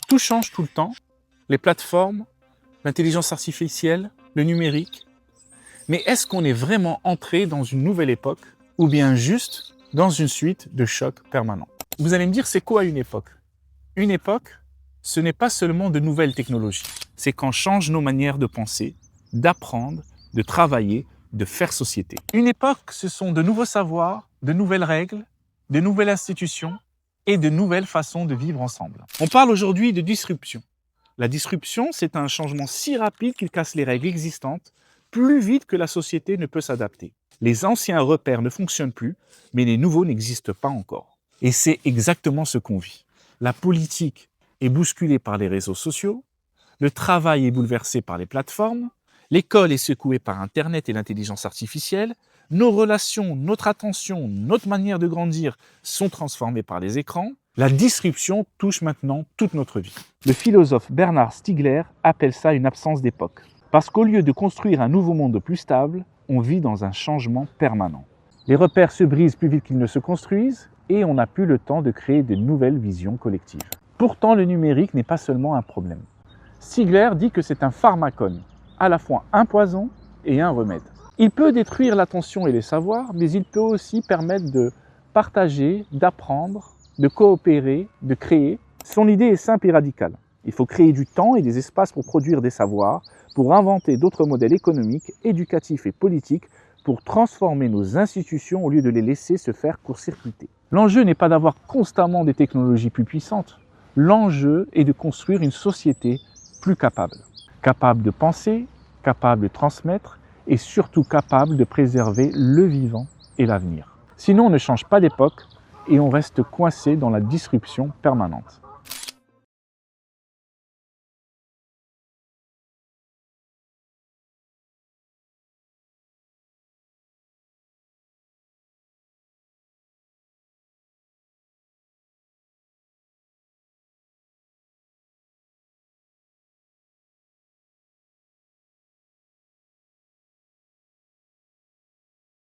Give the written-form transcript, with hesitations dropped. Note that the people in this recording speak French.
Tout change tout le temps, les plateformes, l'intelligence artificielle, le numérique. Mais est-ce qu'on est vraiment entré dans une nouvelle époque ou bien juste dans une suite de chocs permanents? Vous allez me dire, c'est quoi une époque? Une époque, ce n'est pas seulement de nouvelles technologies. C'est quand changent nos manières de penser, d'apprendre, de travailler, de faire société. Une époque, ce sont de nouveaux savoirs, de nouvelles règles, de nouvelles institutions et de nouvelles façons de vivre ensemble. On parle aujourd'hui de disruption. La disruption, c'est un changement si rapide qu'il casse les règles existantes plus vite que la société ne peut s'adapter. Les anciens repères ne fonctionnent plus, mais les nouveaux n'existent pas encore. Et c'est exactement ce qu'on vit. La politique est bousculée par les réseaux sociaux, le travail est bouleversé par les plateformes, l'école est secouée par Internet et l'intelligence artificielle, nos relations, notre attention, notre manière de grandir sont transformées par les écrans. La disruption touche maintenant toute notre vie. Le philosophe Bernard Stiegler appelle ça une absence d'époque. Parce qu'au lieu de construire un nouveau monde plus stable, on vit dans un changement permanent. Les repères se brisent plus vite qu'ils ne se construisent et on n'a plus le temps de créer de nouvelles visions collectives. Pourtant, le numérique n'est pas seulement un problème. Stiegler dit que c'est un pharmacone, à la fois un poison et un remède. Il peut détruire l'attention et les savoirs, mais il peut aussi permettre de partager, d'apprendre, de coopérer, de créer. Son idée est simple et radicale. Il faut créer du temps et des espaces pour produire des savoirs, pour inventer d'autres modèles économiques, éducatifs et politiques, pour transformer nos institutions au lieu de les laisser se faire court-circuiter. L'enjeu n'est pas d'avoir constamment des technologies plus puissantes. L'enjeu est de construire une société plus capable. Capable de penser, capable de transmettre et surtout capable de préserver le vivant et l'avenir. Sinon, on ne change pas d'époque et on reste coincé dans la disruption permanente.